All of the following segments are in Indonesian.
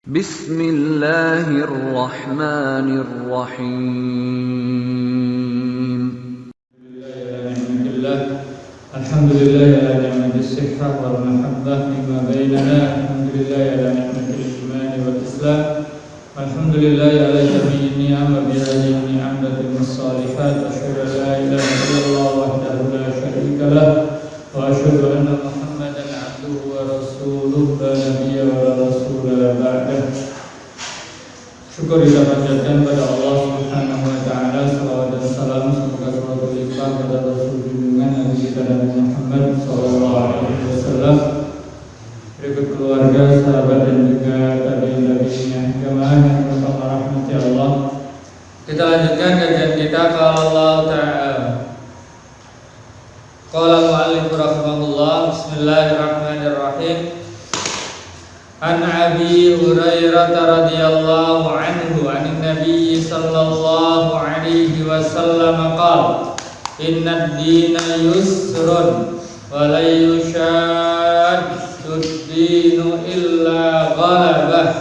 Bismillahirrahmanirrahim. Alhamdulillah ala ni'matis sihhah wal mahabbah mimma bainana. Alhamdulillah ala ni'matil iman wal islam. Alhamdulillah ala jami'i ni'am wa bi hadhihi ni'amatil salihat. Asyhadu an la ilaha illallah wahdahu la syarika lah wa asyhadu anna Muhammadan 'abduhu wa rasuluhu la nabiyya wa la rasula ba'dah. Syukur kita panjatkan pada Allah Subhanahu wa taala, salawat dan salam semoga selalu limpah pada Rasul junjungan Nabi kita Nabi Muhammad sallallahu alaihi wasallam, berikut keluarga, sahabat dan juga tabi'in-tabi'innya, jamaah yang dirahmati Allah. Kita lanjutkan kajian kita kalau Allah taala. Qala al-mu'allif rahimahullah, bismillahirrahmanirrahim. An Abi Hurairah radhiyallahu anhu anin Nabi sallallahu alaihi wasallam qala inna ad-dina yusrun wa la yushaddu ad-dinu illa ghalabah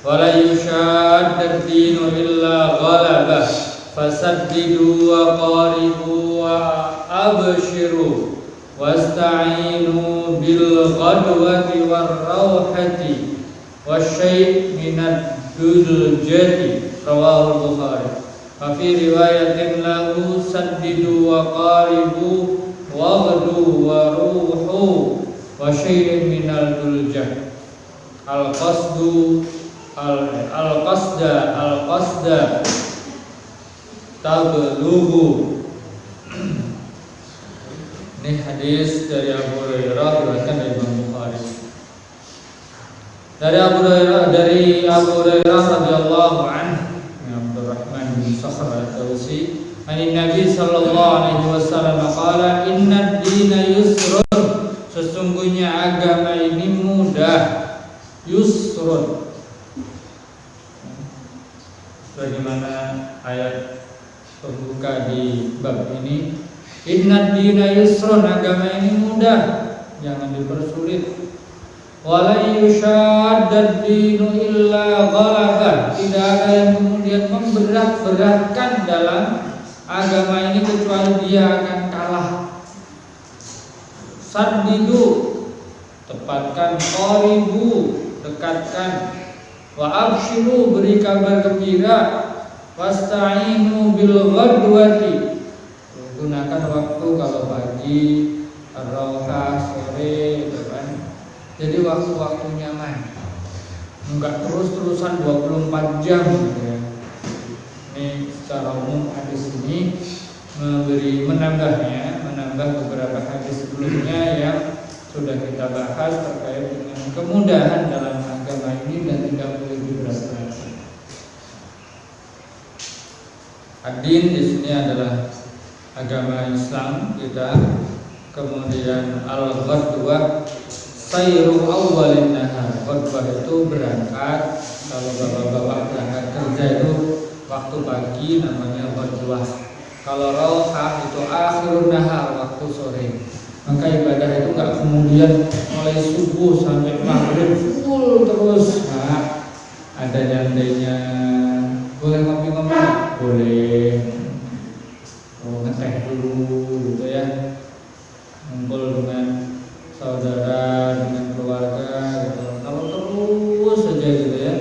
wa la yushaddu ad-dinu illa ghalabah fasaddidu wa qaribu wa abshiru wasta'inu bil ghadwati war rawhati wasyai' minad duljati, rawahu Bukhari. Wa fi riwayatin lahu saddidu wa qaribu waghdu wa ruhu wa syai' minal duljah. Al-qasda tablughu. Ini hadis dari Abu Hurairah diriwayatkan dari Imam Bukhari. Dari Abu Hurairah radhiyallahu anhu, Abdurrahman bin Sakhr al-Dawsi, Nabi sallallahu alaihi wasallam qala inna ad-dina yusrun, sesungguhnya agama ini mudah. Yusrun, bagaimana ayat pembuka di bab ini. Inna ad-dina yusrun, agama ini mudah, jangan dipersulit. Wala yushaddad dinu illa ghalabah, tidak ada yang kemudian memberat-beratkan dalam agama ini kecuali dia akan kalah. Saddidu, tepatkan. Qaribu, dekatkan. Wa abshiru, beri kabar gembira. Wasta'inu bil ghadwati, gunakan waktu kalau pagi, ar-rawhah, sore, kan? Jadi waktu-waktu nyaman, enggak terus-terusan 24 jam gitu ya. Ini secara umum hadis ini menambah beberapa hadis sebelumnya yang sudah kita bahas terkait dengan kemudahan dalam agama ini dan tidak boleh diberat-beratkan. Ad-din di sini adalah agama Islam kita. Kemudian al-ghadwah sayru awwalin nahar. Ghadwah itu berangkat, kalau bapak-bapak berangkat kerja itu waktu pagi namanya ghadwah. Kalau rawhah itu akhirun nahar, waktu sore. Maka ibadah itu enggak kemudian mulai subuh sampai maghrib full terus. Nah, ada nyantainya. Boleh ngopi-ngopi? Boleh. Ngeteh dulu gitu ya, ngumpul dengan saudara, dengan keluarga gitu. Kalau terus saja gitu ya,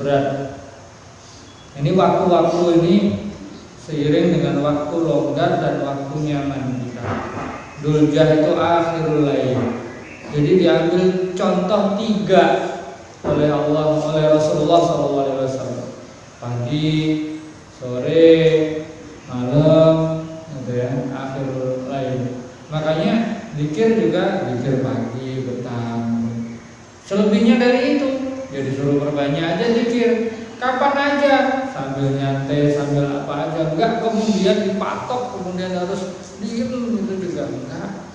berat. Ini waktu-waktu ini seiring dengan waktu longgar dan waktu nyaman kita. Duljah itu akhirul lail. Jadi diambil contoh 3 oleh Allah, oleh Rasulullah SAW. Pagi, sore, malam, gitu ya, akhirul lail. Makanya zikir juga zikir pagi, petang. Selebihnya dari itu, ya disuruh perbanyak aja zikir. Kapan aja, sambil nyantai, sambil apa aja. Enggak kemudian dipatok, kemudian harus diem, itu juga enggak.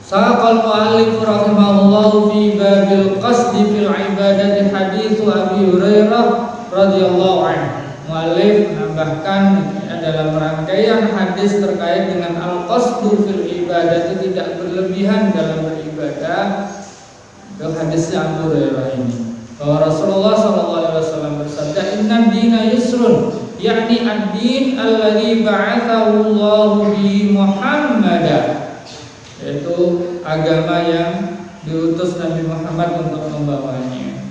Saqal mu'allif rahimahullahu fi babil qasdi fil ibadati hadithu Abi Hurairah radhiyallahu anhu. Mu'allif menambahkan dalam rangkaian hadis terkait dengan al-qasdu fil ibadah, itu tidak berlebihan dalam beribadah. Itu hadisnya Abu Hurairah ini, bahwa Rasulullah SAW bersabda, "Inna dina yusrun," yakni ad-din alladzi ba'athahu Allahu bi Muhammadan, yaitu agama yang diutus Nabi Muhammad untuk membawanya.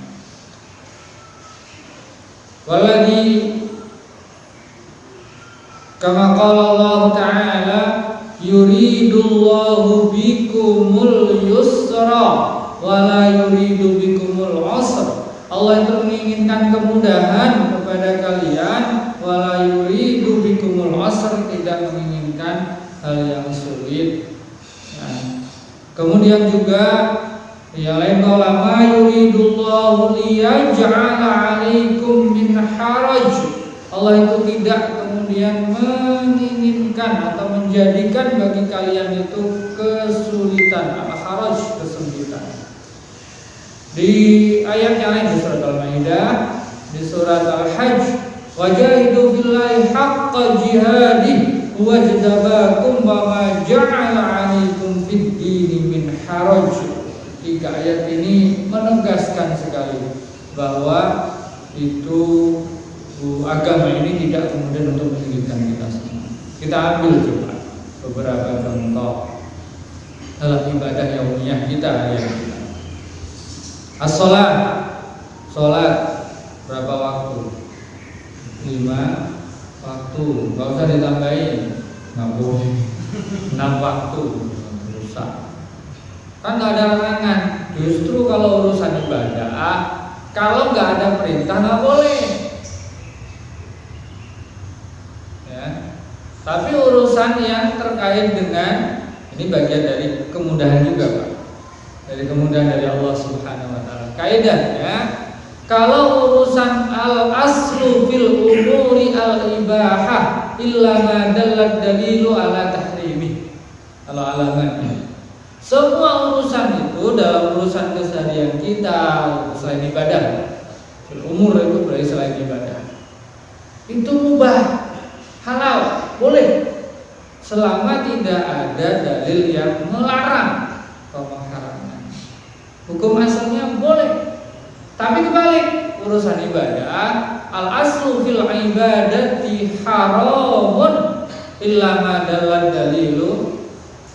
Walladzi kama qala Allah Ta'ala, yuridullahu bikumul yusra wa la yuridu bikumul usra. Allah itu menginginkan kemudahan kepada kalian, wa la yuridu bikumul usra, tidak menginginkan hal yang sulit. Nah, kemudian juga yang lain, ma yuridullahu liyaj'ala 'alaikum min haraj. Allah itu tidak kemudian menginginkan atau menjadikan bagi kalian itu kesulitan, al-haraj, kesulitan. Di ayat yang lain di surat Al-Maidah, di surat Al-Hajj, wajahidu billahi haqqa jihadih wajdabakum wa ma ja'ala 'alaikum fid dini min haraj. Tiga ayat ini menegaskan sekali bahwa itu agama ini tidak kemudian untuk menyulitkan kita semua. Kita ambil coba beberapa contoh dalam ibadah yaumiyah kita ya. As-salat, salat berapa waktu? 5 waktu, nggak usah ditambahin, nggak boleh 6 waktu, rusak. Kan nggak ada larangan. Justru kalau urusan ibadah, kalau nggak ada perintah nggak boleh. Tapi urusan yang terkait dengan ini bagian dari kemudahan juga, Pak. Dari kemudahan dari Allah Subhanahu wa taala. Kaidahnya, kalau urusan al-aslu fil umuri al-ibahah illa ma dallat dalilu ala tahrimi. Kalau alamannya, semua urusan itu dalam urusan keseharian kita selain ibadah, fil umur itu berarti selain ibadah, itu mubah, halal, boleh, selama tidak ada dalil yang melarang atau mengharamkan. Hukum asalnya boleh. Tapi kebalik, urusan ibadah, al aslu fil ibadati haramun illa ma dalal dalilu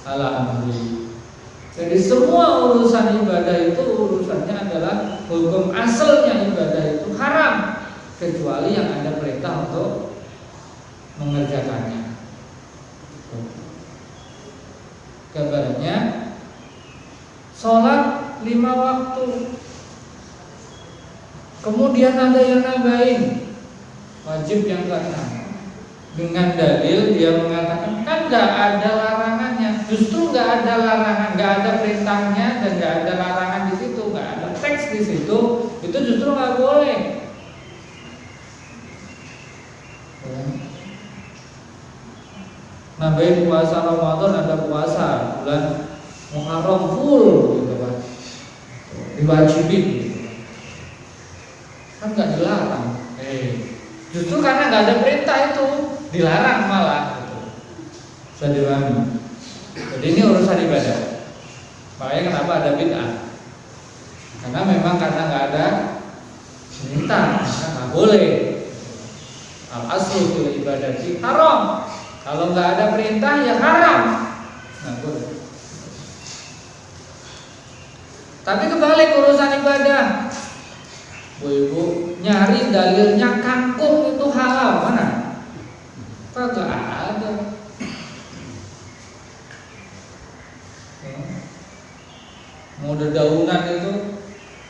ala amri. Jadi semua urusan ibadah itu urusannya adalah hukum asalnya ibadah itu haram, kecuali yang ada perintah untuk mengerjakannya. Gambarannya, sholat 5 waktu, kemudian ada yang nambahin wajib yang ke-6 dengan dalil dia mengatakan kan nggak ada larangannya. Justru nggak ada larangan, nggak ada perintahnya dan nggak ada larangan di situ, nggak ada teks di situ, itu justru nggak boleh. Nambahin puasa Ramadan, ada puasa bulan Muharram full gitu kan, diwajibin gitu. Kan nggak dilarang, justru karena nggak ada perintah itu dilarang malah gitu. Bisa dipahami. Jadi ini urusan ibadah. Makanya kenapa ada bid'ah? Karena memang karena nggak ada perintah, maka nggak boleh. Al aslu fil ibadati haram. Kalau nggak ada perintah ya haram. Nah, boleh. Tapi kebalik urusan ibadah. Bu-ibu nyari dalilnya kangkung itu halal, mana? Kagak ada. Mau dedaunan itu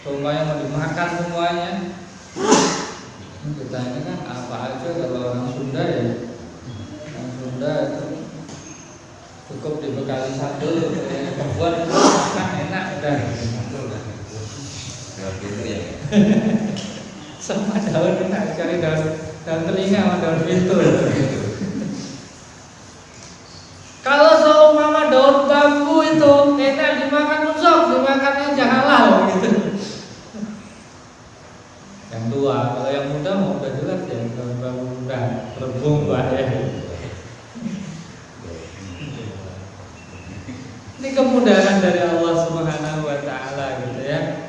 semuanya mau dimakan semuanya. Kita ini kan apa aja kalau orang Sunda ya. Sunda itu cukup dibekali sambal, buat makan enak udah. Sama daun enak, cari daun telinga sama daun pintu. Kalau seumpama daun bambu itu enak dimakan musuh, dimakan aja halal gitu. Yang tua, kalau yang muda mau udah jelas ya, udah berbung ya. Ini kemudahan dari Allah Subhanahu wa taala gitu ya.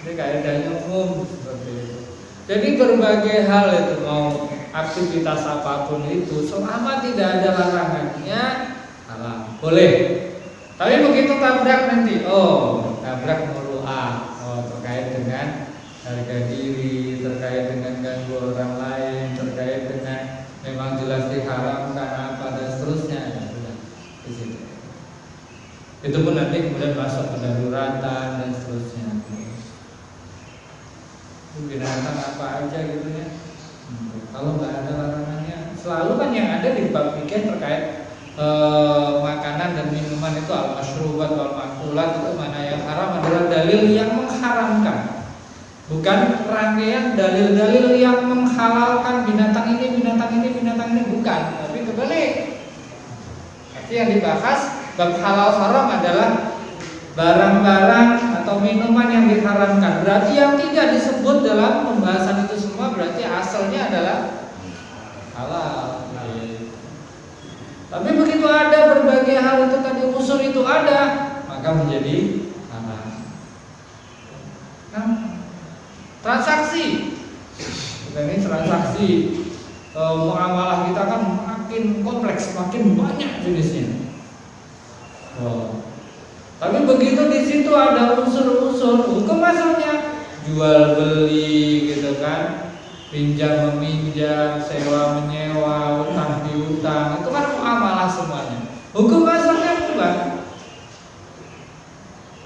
Ini kaidahnya umum seperti itu. Jadi berbagai hal itu, mau aktivitas apapun itu, selama tidak ada larangannya halal, boleh. Tapi begitu tabrak nanti, tabrak muru'ah, terkait dengan harga diri, terkait dengan ganggu orang lain, terkait dengan memang jelas diharamkan apa dan seterusnya, di situ. Itu pun nanti kemudian masuk ke daruratan dan seterusnya. Binatang apa aja gitu ya. Kalau nggak ada larangannya, selalu kan yang ada di bab fikih terkait makanan dan minuman itu al-masyrubat wal-makulat, itu mana yang haram adalah dalil yang mengharamkan, bukan rangkaian dalil-dalil yang menghalalkan binatang ini, bukan, tapi kebalik. Tapi yang dibahas bab halal haram adalah barang-barang atau minuman yang diharamkan. Berarti yang tidak disebut dalam pembahasan itu semua berarti asalnya adalah halal. Tapi begitu ada berbagai hal itu tadi, unsur itu ada, maka menjadi halal. Nah, transaksi, ini transaksi muamalah kita kan makin kompleks, makin banyak jenisnya. Tapi begitu di situ ada unsur-unsur hukum asalnya, jual beli gitu kan, pinjam meminjam, sewa menyewa, utang piutang, itu kan muamalah semuanya. Hukum asalnya bukan.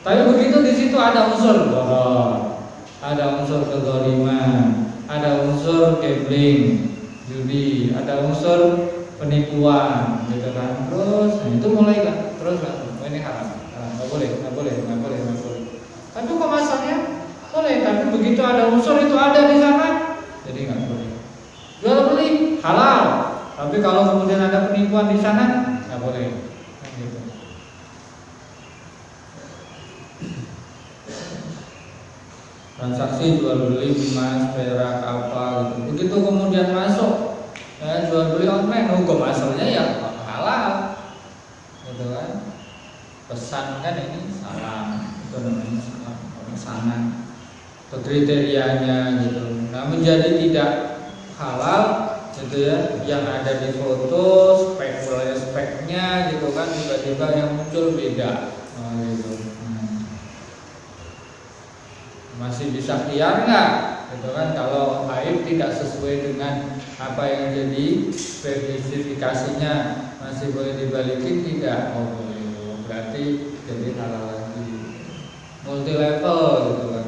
Tapi begitu di situ ada unsur bohong, ada unsur kezaliman, ada unsur gambling, judi, ada unsur penipuan, gitu kan. Terus itu mulai kan, terus ini haram. Nggak boleh. Tapi kok asalnya boleh, tapi begitu ada unsur itu ada di sana, jadi nggak boleh. Jual beli halal, tapi kalau kemudian ada penipuan di sana nggak boleh. Gitu. Transaksi jual beli emas, perak, apa gitu. Begitu kemudian masuk jual beli online, hukum asalnya ya halal, gitu kan. Pesan kan ini salam, itu namanya salam, pesanan, itu kriterianya gitu. Nah, menjadi tidak halal gitu ya, yang ada di foto speknya gitu kan, tiba-tiba yang muncul beda, gitu. Masih bisa khiyar nggak? Gitu kan, kalau aib tidak sesuai dengan apa yang jadi spesifikasinya, masih boleh dibalikin tidak? Berarti jadi halal lagi. Multi level gitu kan.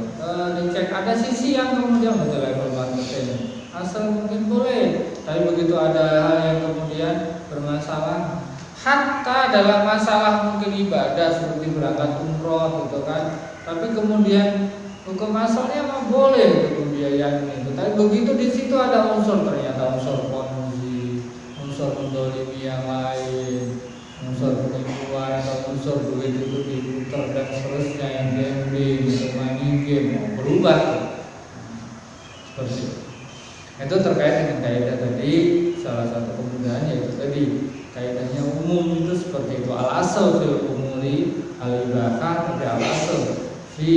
Dicek ada sisi yang kemudian multi level marketing. Asal mungkin boleh, tapi begitu ada hal yang kemudian bermasalah, hatta dalam masalah mungkin ibadah seperti berangkat umroh gitu kan. Tapi kemudian hukum asalnya mah boleh untuk pembiayaan itu. Tapi begitu di situ ada unsur, ternyata unsur kondisi, unsur mendolimi yang lain, unsur penipuan atau unsur duit itu diputar dan seterusnya, yang gambling, money game, mau berubah seperti itu. Itu terkait dengan kaidah tadi, salah satu kemudahan yaitu tadi kaidahnya umum itu seperti itu. Al-asal fil umuri al-ibahah, tapi al-asal fi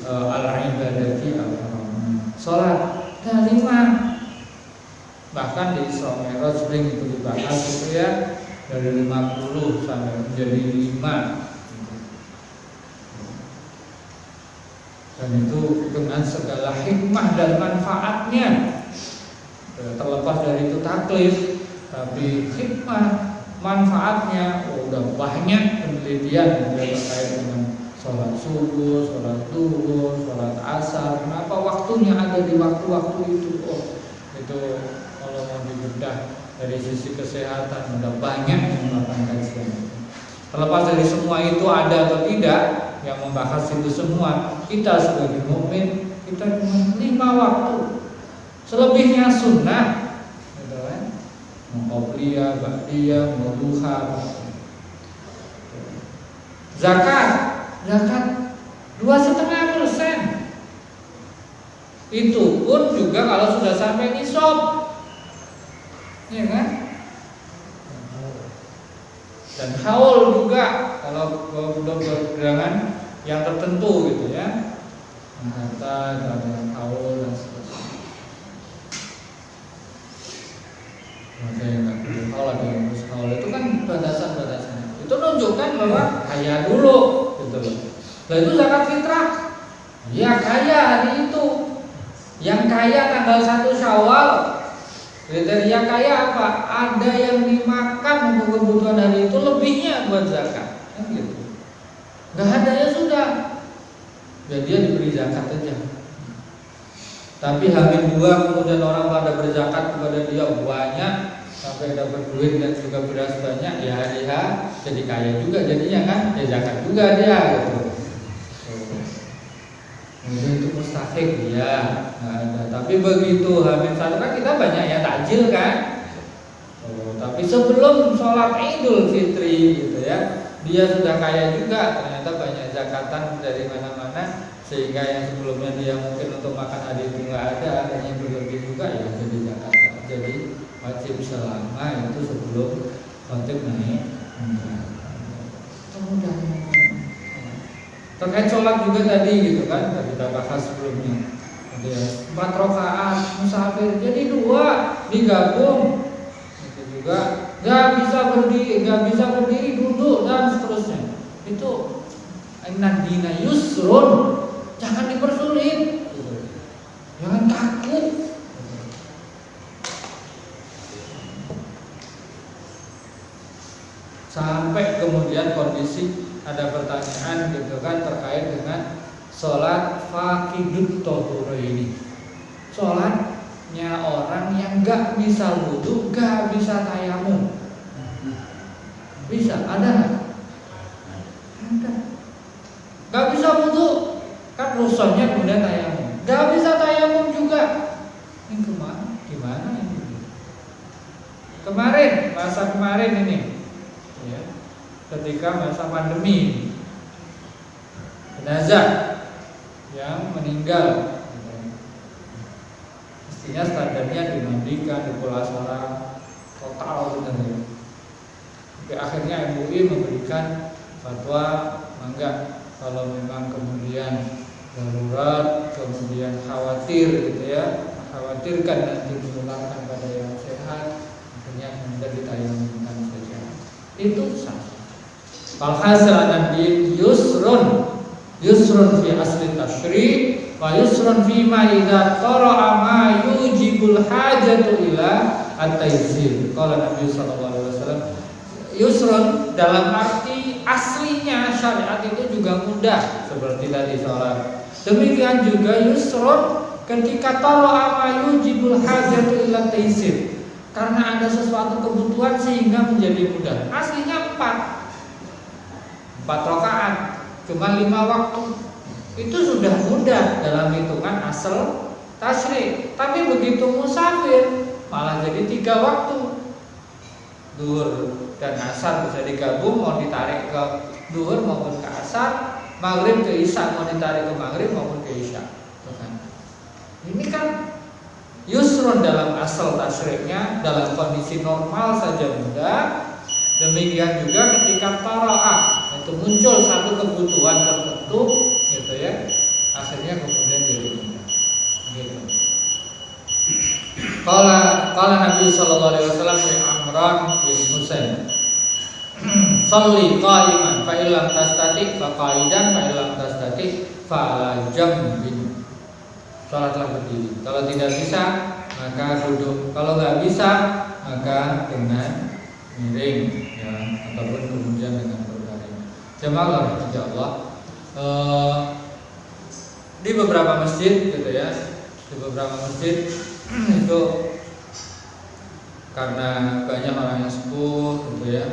al-ibadati al-haram. Salat dan 5, bahkan di Isra Mi'raj sering itu dibahas gitu ya, dari 50 sampai menjadi 5, dan itu dengan segala hikmah dan manfaatnya. Terlepas dari itu taklif, tapi hikmah manfaatnya udah banyak penelitian yang terkait dengan sholat subuh, sholat duhur, sholat asar. Kenapa waktunya ada di waktu-waktu itu? Itu kalau mau dibedah dari sisi kesehatan udah banyak yang melakukan kajian. Terlepas dari semua itu ada atau tidak yang membahas itu semua, kita sebagai mukmin kita cuma 5 waktu, selebihnya sunnah, gitu kan? Mau qobliyah, ba'diyah, mau duha. Zakat 2,5%. Itu pun juga kalau sudah sampai nisab, ya kan? Dan haul juga kalau belum pergerangan yang tertentu gitu ya, harta dan haul dan seterusnya. Ada yang nggak perlu haul, ada yang harus haul, itu kan batasan-batasannya. Itu menunjukkan bahwa kaya dulu, gitu loh. Nah itu zakat fitrah, ya kaya hari itu. Yang kaya tanggal 1 Syawal, kriteria kaya apa? Ada yang dimakan untuk kebutuhan hari itu, lebihnya buat zakat, kan gitu. Nggak ada ya sudah, ya dia diberi zakat aja. Tapi H-2 kemudian orang pada berzakat kepada dia banyak sampai dapat duit dan juga beras banyak, ya hari H jadi kaya juga jadinya kan, ya zakat juga dia gitu. Kemudian untuk mustahik ya nggak ada. Tapi begitu H-1 kan kita banyak ya takjil kan. Tapi sebelum sholat Idul Fitri gitu ya, dia sudah kaya juga, ternyata banyak zakatan dari mana-mana, sehingga yang sebelumnya dia mungkin untuk makan hari itu nggak ada, adanya berlebih juga, ya jadi zakat. Jadi wajib selama itu sebelum wajib naik. Mudah-mudahan. Terkait sholat juga tadi gitu kan, kita bahas sebelumnya. Ya, 4 rakaat musafir jadi 2 digabung. Itu juga nggak bisa berdiri duduk dan seterusnya. Itu inna yusrun, jangan dipersulit, jangan kaku. Sampai kemudian kondisi ada pertanyaan gitu kan terkait dengan sholat faqidut tohuro ini, sholatnya orang yang nggak bisa wudhu, nggak bisa tayamum. Bisa? Ada nggak? Ada. Nggak bisa wudhu kan rusaknya, kemudian tayamum. Nggak bisa tayamum juga. Ini gimana ini? Masa kemarin ini ya, ketika masa pandemi, jenazah yang meninggal, mestinya standarnya dimandikan, dipulasara total benar. Tapi akhirnya MUI memberikan fatwa enggak, kalau memang kemudian darurat, kemudian khawatir gitu ya, khawatirkan nanti menularkan pada yang sehat, akhirnya kemudian ditayamumkan saja. Itu sah. Falhasil an-din yusrun fi asli tashri wa yusrun fi ma idza qara'a ma yujibul hajatu ila at-taysir. Qala Nabi sallallahu alaihi wasallam, yusrun dalam arti aslinya syariat itu juga mudah seperti tadi sholat. Demikian juga yusrun ketika qara'a ma yujibul hajatu ila at-taysir, karena ada sesuatu kebutuhan sehingga menjadi mudah. Aslinya 4 rakaat, cuma 5 waktu. Itu sudah mudah dalam hitungan asal tasyrik. Tapi begitu musafir malah jadi 3 waktu. Duhur dan asar bisa digabung, mau ditarik ke duhur maupun ke asar, maghrib ke isya mau ditarik ke maghrib maupun ke isya. Ini kan yusrun dalam asal tasyriknya, dalam kondisi normal saja mudah. Demikian juga ketika qara'ah itu muncul satu kebutuhan tertentu gitu ya, akhirnya kemudian jadi mudah gitu. Qala Nabi sallallahu alaihi wasallam li Imran bin Husain, "Shalli qa'iman fa illam tastati fa qa'idan fa illam tastati fa ala jambin." Salatlah berdiri. Kalau tidak bisa maka duduk. Kalau nggak bisa maka dengan miring ya, ataupun kemudian dengan berbaring. Jemaah insyaallah di beberapa masjid gitu ya, di beberapa masjid itu karena banyak orang yang sepuh gitu ya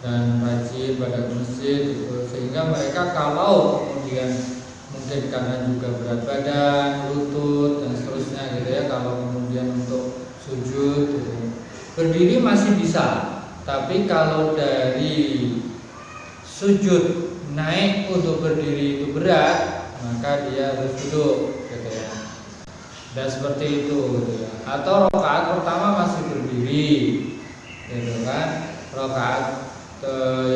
dan rajin pada masjid gitu, sehingga mereka kalau kemudian mungkin karena juga berat badan, lutut dan seterusnya gitu ya, kalau kemudian untuk sujud gitu, berdiri masih bisa. Tapi kalau dari sujud naik untuk berdiri itu berat, maka dia harus duduk gitu ya. Ya seperti itu gitu ya. Atau rakaat pertama masih berdiri gitu kan, rakaat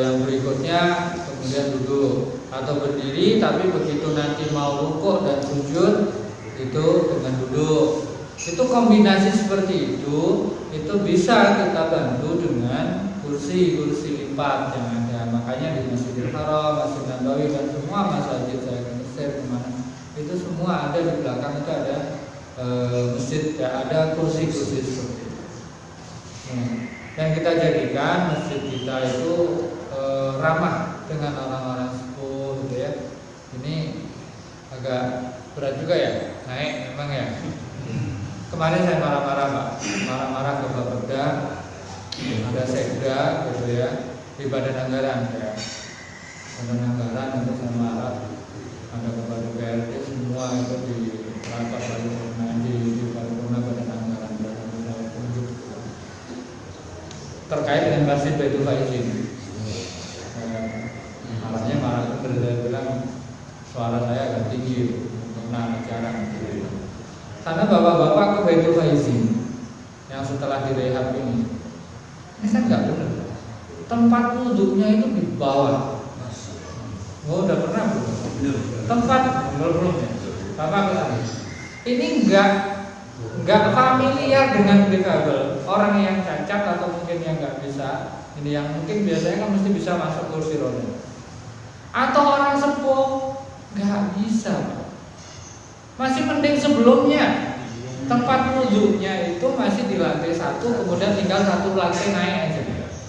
yang berikutnya kemudian duduk atau berdiri, tapi begitu nanti mau rukuk dan sujud itu dengan duduk. Itu kombinasi seperti itu bisa kita bantu dengan kursi lipat yang ada. Makanya di Masjidil Haram, Masjid Nabawi dan semua masjid saya akan share kemana itu semua ada di belakang itu ada masjid ya, ada kursi-kursi seperti itu. Yang kita jadikan masjid kita itu ramah dengan orang-orang sepuh gitu ya. Ini agak berat juga ya, naik memang ya. Kemarin saya marah-marah ke Bapeda, ada sekda gitu ya, di Badan Anggaran ya. Badan Anggaran itu saya marah, ada kepada DPRD semua itu di rapat paripurna di paripurna Badan Anggaran dan saya tunjuk terkait dengan Masjid Baitul Faizin. Marahnya marah itu saya bilang suara saya agak tinggi karena bicara gitu. Karena bapak-bapak ke Baitul Faizin yang setelah direhab ini kan nggak benar. Tempat wudhunya itu di bawah. Oh, udah pernah belum? Tempat belum ya. Bapak bilang ini nggak familiar dengan difabel, orang yang cacat atau mungkin yang nggak bisa. Ini yang mungkin biasanya kan mesti bisa masuk kursi roda. Atau orang sepuh nggak bisa. Masih mending sebelumnya tempat wudhunya itu masih di lantai 1, kemudian tinggal 1 lantai naik aja.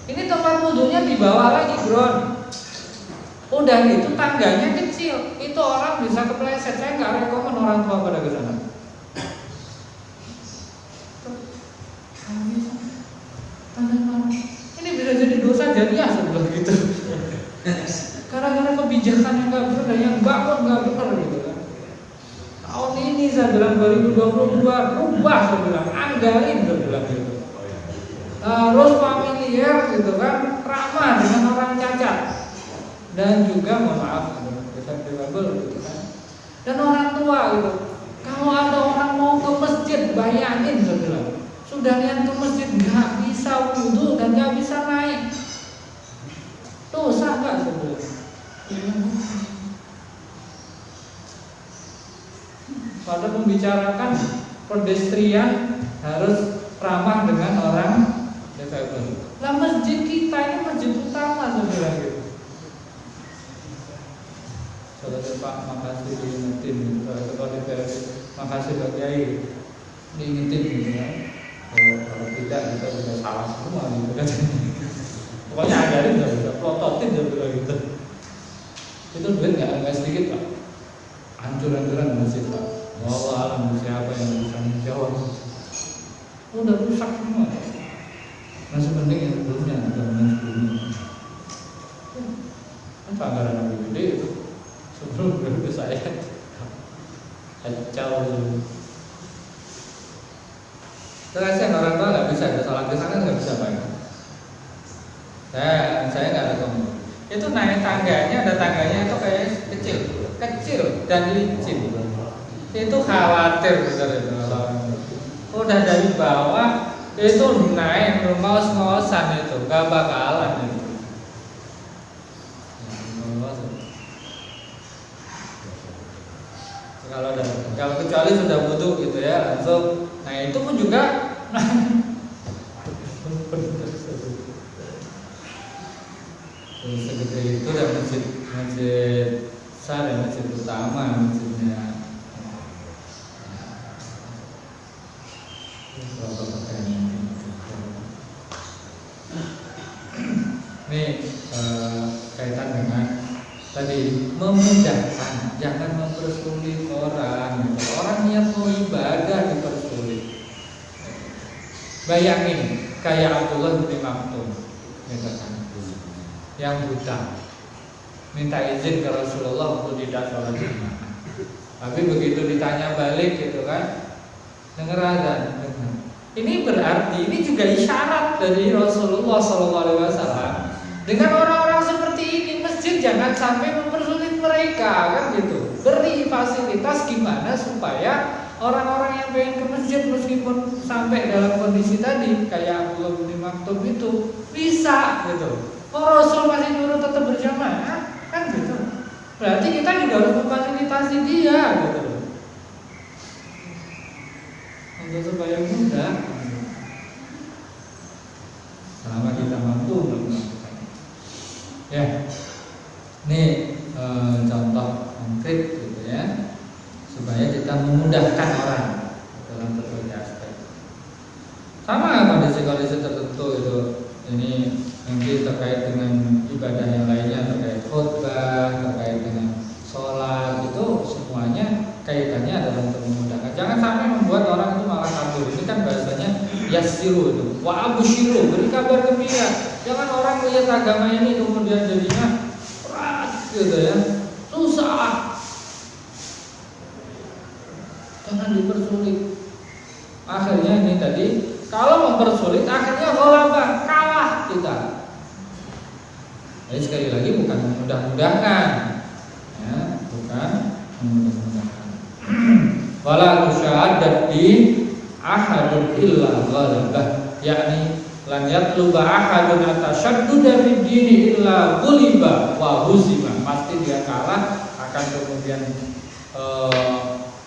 Ini tempat wudhunya di bawah lagi, bro. Udah gitu tangganya kecil, itu orang bisa kepleset. Saya nggak rekomen orang tua pada ke sana. Ini bisa jadi dosa jadiah sebelum gitu. Karena kebijakan yang nggak benar, yang bangun nggak benar gitu kan. Tahun ini saya bilang 2022 rubah, saya bilang anggarin, saya bilang gitu. Harus familiar gitu kan, ramah dengan orang cacat dan juga mohon maaf bisa difabel gitu kan. Dan orang tua gitu. Kalau ada orang mau ke masjid, bayangin saya bilang. Sudah lihat ke masjid nggak bisa wudhu dan nggak bisa naik. Dosa nggak sebenarnya? Pada membicarakan pedestrian harus ramah dengan orang difabel. Nah masjid kita ini masjid utama sebenarnya gitu. Saudara Pak, makasih diingetin. Ketua DPRD, makasih Pak Kiai diingetin gitu ya. Kalau tidak kita bisa salah semua gitu kan. Pokoknya ajarin nggak bisa, prototip dia bilang gitu. Itu duit nggak sedikit Pak. Hancur-hancuran masjid Pak. Allah alam siapa yang bisa menjawab. Udah rusak semua. Masih penting yang sebelumnya, bangunan sebelumnya. Kan anggaran APBD itu sebelum ke saya kacau. Terasa orang tua nggak bisa, ada salah ke sana nggak bisa Pak. Saya nggak rekomend. Itu naik tangganya, ada tangganya itu kayak kecil dan licin. Itu khawatir udah dari bawah itu naik ngos-ngosan itu gak bakalan itu. Kalau kecuali sudah butuh gitu ya langsung. Nah itu pun juga segede itu dan masjid besar dan masjid utama masjidnya. Ini kaitan dengan tadi memudahkan, jangan mempersulit orang. Orang niat mau ibadah dipersulit. Bayangin kayak Abdullah bin Maktum, yang buta, minta izin ke Rasulullah untuk tidak sholat jamaah. Tapi begitu ditanya balik gitu kan, dengar azan. Ini berarti ini juga isyarat dari Rasulullah SAW. Dengan orang-orang seperti ini, masjid jangan sampai mempersulit mereka kan gitu. Beri fasilitas gimana supaya orang-orang yang pengen sampai dalam kondisi tadi kayak Abdullah bin Maktum itu bisa gitu. Oh, Rasul masih nyuruh tetap berjamaah kan gitu. Berarti kita juga harus memfasilitasi dia gitu. Untuk supaya mudah. Selama kita mampu melakukannya. Ya, ini contoh konkret gitu ya, supaya kita memudahkan orang dalam berbagai aspek. Sama kondisi-kondisi tertentu itu, ini nanti terkait dengan ibadah yang lainnya, terkait khutbah, terkait dengan sholat, itu semuanya kaitannya adalah untuk memudahkan. Jangan sampai membuat orang itu malah kabur. Ini kan bahasanya yassiru itu, wa abushiru, beri kabar gembira. Jangan orang lihat agama ini kemudian jadinya berat gitu ya, susah. Jangan dipersulit. Akhirnya ini tadi, kalau mempersulit akhirnya ghalabah, kalah kita. Jadi sekali lagi bukan memudah-mudahkan, ya, bukan memudah-mudahkan. Wala tusyadad di ahadun illa ghalabah, yakni lan yatluba ahadun atashadduda fid dini illa ghuliba wa huzima. Pasti dia kalah, akan kemudian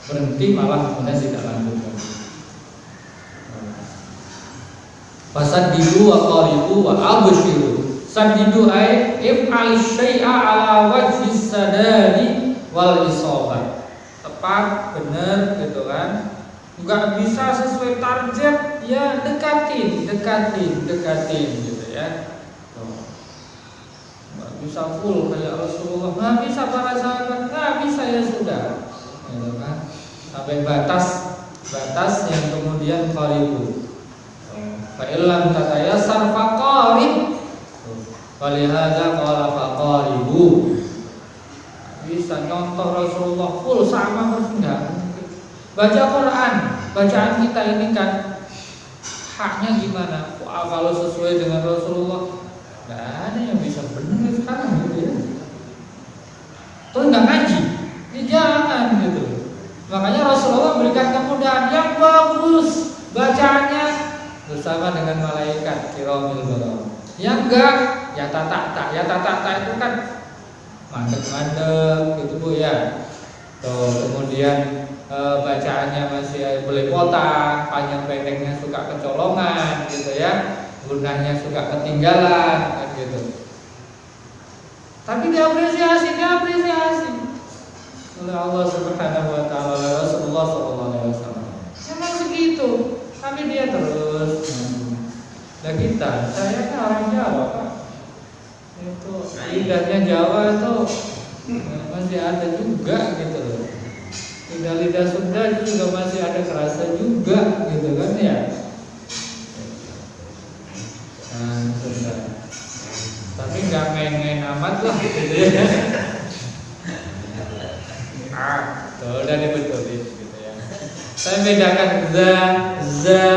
berhenti, malah kemudian tidak lanjut lagi. Fasaddidu wa qaribu wa abshiru. Saddidu ay if'al syai'a ala wajhi sadadi wal isabah. Tepat, benar gitu kan. Enggak bisa sesuai target, ya dekatin gitu ya. Enggak bisa full kayak Rasulullah, enggak bisa para sahabat, enggak bisa, ya sudah. Gitu kan. Sampai batas yang kemudian qaribu. Fa illam tatayassar faqarib. Walihada qala faqaribu. Bisa nyontoh Rasulullah full sama terus enggak mungkin. Baca Quran, bacaan kita ini kan haknya gimana? Wah, kalau sesuai dengan Rasulullah enggak ada yang bisa benar sekarang gitu ya. Terus enggak ngaji, ya jangan gitu. Makanya Rasulullah berikan kemudahan yang bagus bacaannya bersama dengan malaikat kiramil bararah. Yang enggak, ya tata itu kan mandek gitu Bu ya. Tuh, kemudian bacaannya masih belepotan, panjang pendeknya suka kecolongan gitu ya. Gunanya suka ketinggalan kan gitu. Tapi diapresiasi oleh Allah Subhanahu wa taala, oleh Rasulullah sallallahu alaihi wasallam. Memang segitu, tapi dia terus. Nah saya kan orang Jawa Pak. Itu lidahnya Jawa itu masih ada juga gitu loh. Lidah Sunda juga masih ada kerasa juga gitu kan ya. Nah, Sunda. Tapi nggak main-main amat lah gitu ya. Tuh udah dibetulin gitu ya. Saya bedakan za,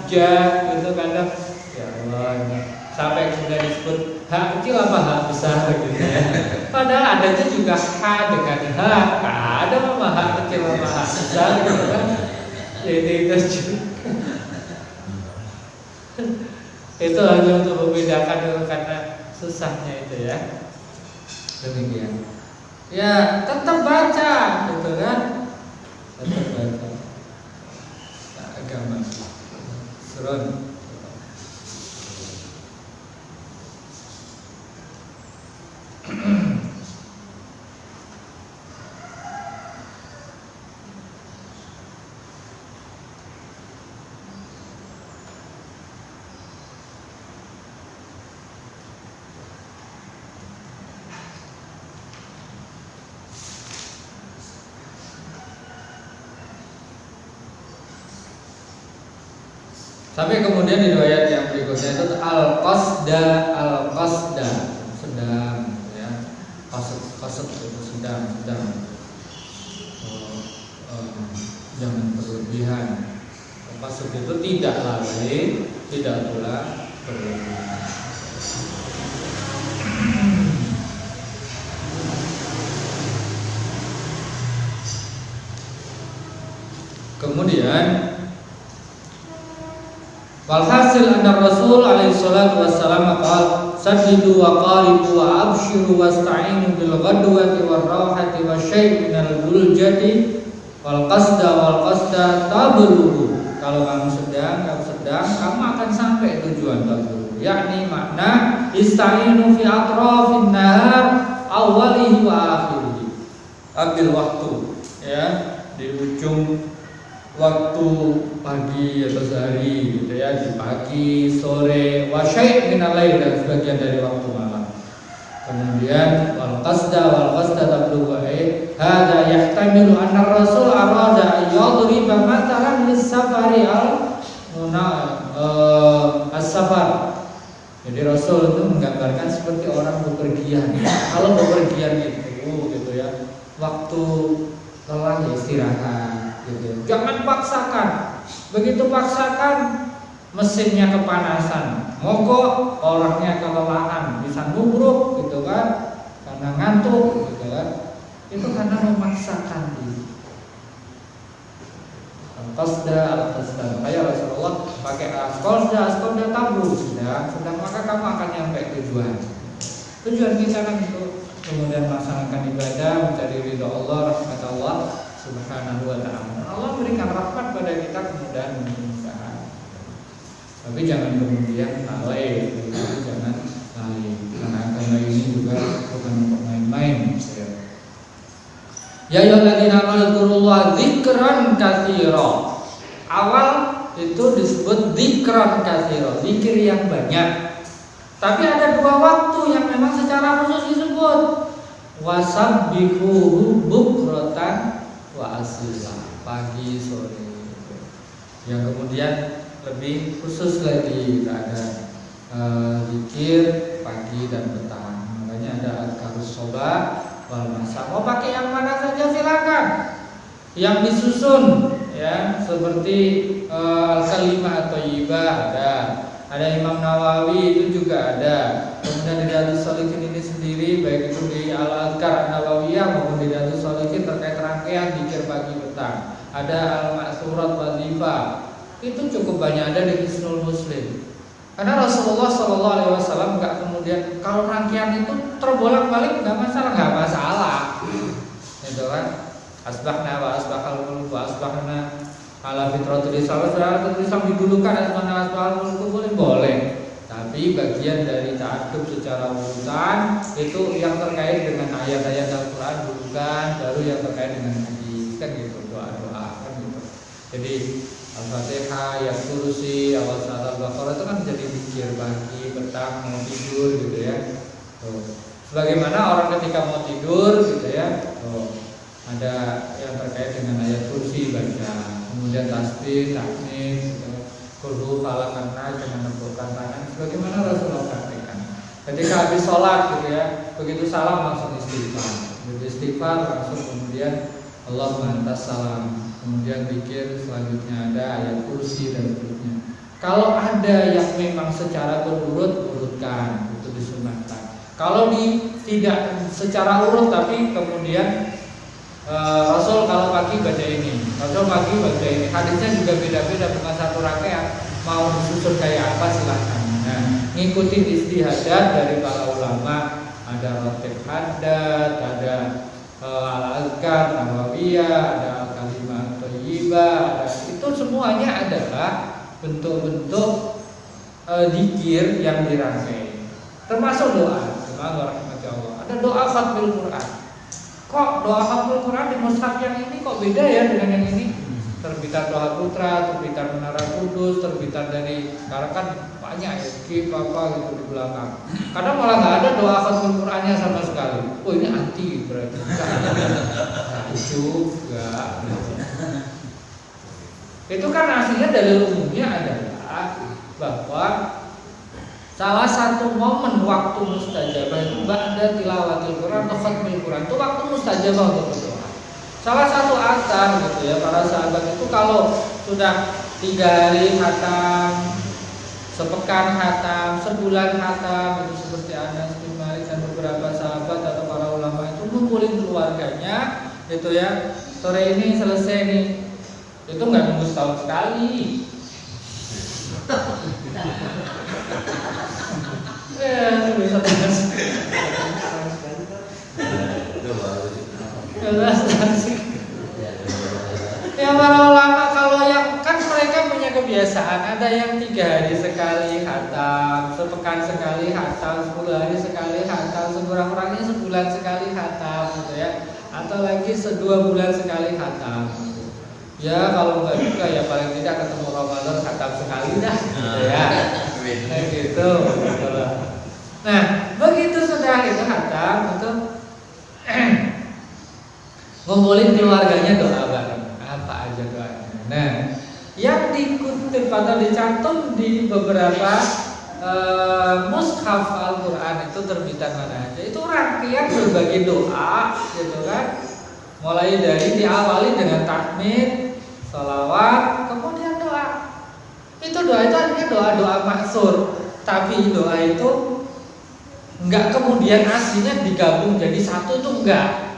ja gitu kadang ya Allah. Sampai kemudian disebut H kecil apa H besar gitu ya. Padahal adanya juga H dengan H. Ada apa H kecil apa H besar gitu kan. Jadi itu juga. Itu hanya untuk membedakan karena susahnya itu ya. Demikian. Ya tetap baca gitu kan. Tetap baca. Nah, agama. Surun. Sampai kemudian di riwayat yang berikutnya itu al-qasda sedang ya. Qasd itu sedang. Jangan berlebihan. Qasd itu tidak lalai, tidak pula berlebihan. Kemudian Walhasil anna Rasul alaihi salatu wassalam qala saddidu wa qaribu wa abshiru wasta'inu bil ghadwati war rawhati wa syai' minal buljati wal qasda tablughu. Kalau kamu sedang, kamu akan sampai tujuan tablughu. Yakni makna ista'inu fi atrafin nahar awwalihi wa akhirihi. Ambil waktu ya di ujung waktu pagi atau sehari gitu ya, di pagi, sore, wa syai' minal lail, dan sebagian dari waktu malam. Kemudian wal qasda tablughu hadza yahtamilu anna Rasul arada yadriba matalan lis-safari as-safar. Jadi Rasul itu menggambarkan seperti orang bepergian. Kalau bepergian itu gitu ya, waktu lelah ya istirahat gitu. Jangan paksakan. Begitu paksakan mesinnya kepanasan, mogok, orangnya kelelahan, bisa nubruk gitu kan, karena ngantuk gitu kan. Itu karena memaksakan diri. Al-qasda kayak Rasulullah pakai al-qasda tablugh, sedang maka kamu akan nyampe tujuan. Tujuan kita kan itu kemudian melaksanakan ibadah, mencari ridha Allah, rahmat Allah Subhanahu wa ta'ala. Allah berikan rahmat pada kita, kemudian berusaha. Tapi jangan kemudian lalai, jangan lalai. Karena agama ini juga bukan untuk main-main. Ya ayyuhalladzina amanu dzkurullaha dzikran katsira. Awal itu disebut dzikran katsira, zikir yang banyak. Tapi ada dua waktu yang memang secara khusus disebut. Wasabbihuhu bukratan wa asila, pagi sore. Yang kemudian lebih khusus lagi ada zikir pagi dan petang. Makanya ada azkarus shabah wal masa. Mau pakai yang mana saja silakan. Yang disusun ya, seperti al-kalimah thayyibah ada. Ada Imam Nawawi itu juga ada. Kemudian di Riyadhus Shalihin ini sendiri, baik itu di Al-Adhkar An-Nawawiyah maupun di Riyadhus Shalihin terkait rangkaian zikir pagi petang. Ada Al-Ma'surat Wadzifah. Itu cukup banyak ada di Hisnul Muslim. Karena Rasulullah SAW nggak kemudian kalau rangkaian itu terbolak-balik nggak masalah. Itu kan. Asbahna wa asbahal mulku wa asbahna ala fitratul Islam. Fitratul Islam didulukan asbahna asbahal mulku boleh. Tapi bagian dari ta'addub secara urutan itu yang terkait dengan ayat-ayat Al-Quran dulukan, baru yang terkait dengan hadis kan gitu, doa-doa kan gitu. Jadi Al-Fatihah, ayat kursi, awal surat Al-Baqarah itu kan jadi zikir pagi, petang, mau tidur gitu ya. Tuh. Sebagaimana orang ketika mau tidur gitu ya, tuh, ada yang terkait dengan ayat kursi baca, kemudian tasbih, tahmid, kulhu, falaq, nas dengan menempelkan tangan, sebagaimana Rasulullah praktekkan. Ketika habis sholat gitu ya, begitu salam langsung istighfar, begitu istighfar langsung kemudian Allah mengantas salam, kemudian zikir selanjutnya ada ayat kursi dan seterusnya. Kalau ada yang memang secara berurut, urutkan, itu disunahkan. Kalau tidak secara urut tapi kemudian Rasul kalau pagi baca ini, Rasul pagi baca ini, hadisnya juga beda-beda, bukan satu rangkaian. Mau disusun kayak apa silahkan. Nah, ngikutin istihadat dari para ulama, ada rotib haddad, ada al-azkar nawawiyah, ada al-kalimah thayyibah, ada itu semuanya adalah bentuk-bentuk zikir yang dirangkai. Termasuk doa, rahmati Allah. Ada doa khatmul Quran. Kok doa khatmul Quran di mushaf yang ini kok beda ya dengan yang ini? Terbitan Doha Putra, terbitan Menara Kudus, terbitan dari sekarang kan banyak ya, skip apa gitu di belakang. Kadang malah nggak ada doa khatmul Qurannya sama sekali. Oh ini anti berarti. Juga. Itu kan aslinya dalil umumnya adalah bahwa salah satu momen waktu mustajabah itu ba'da tilawatil Quran atau khatmil Quran itu waktu mustajabah untuk berdoa. Salah satu asar gitu ya, para sahabat itu kalau sudah 3 hari khatam, sepekan khatam, sebulan khatam, itu seperti Anas bin Malik dan beberapa sahabat atau para ulama itu ngumpulin keluarganya gitu ya. Sore ini selesai nih. Itu nggak nunggu setahun sekali. Bisa terus. Ya para ulama kalau yang kan mereka punya kebiasaan, ada yang 3 hari sekali khatam, sepekan sekali khatam, 10 hari sekali khatam, sekurang-kurangnya sebulan sekali khatam gitu ya, atau lagi 2 bulan sekali khatam. Ya kalau nggak juga ya paling tidak ketemu Ramadan khatam sekali dah gitu ya, kayak gitu. Nah begitu sudah itu khatam itu ngumpulin keluarganya doa bareng. Apa aja doanya. Nah, yang dikutip atau dicantum di beberapa mushaf Al-Quran itu terbitan mana aja, itu rangkaian berbagai doa, gitu kan? Mulai dari diawali dengan tahmid, sholawat, kemudian doa. Itu doa itu artinya doa-doa maksur, tapi doa itu enggak kemudian aslinya digabung jadi satu tuh enggak.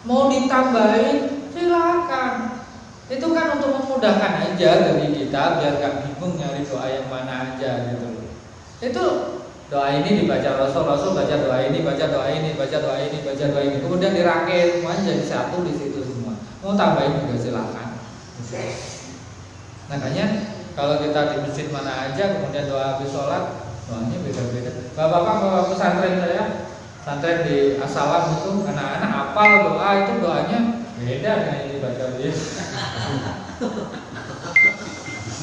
Mau ditambahin silakan. Itu kan untuk memudahkan aja dari kita biar gak bingung nyari doa yang mana aja gitu. Itu doa ini dibaca Rasul baca doa ini, baca doa ini, baca doa ini, baca doa ini. Kemudian dirangkai semuanya jadi satu di situ semua. Mau tambahin juga silakan. Makanya kalau kita di masjid mana aja kemudian doa habis sholat doanya beda-beda. Bapak-bapak pesantren saya, pesantren di Asalam itu anak-anak hafal doa itu doanya beda dengan yang dibaca dia.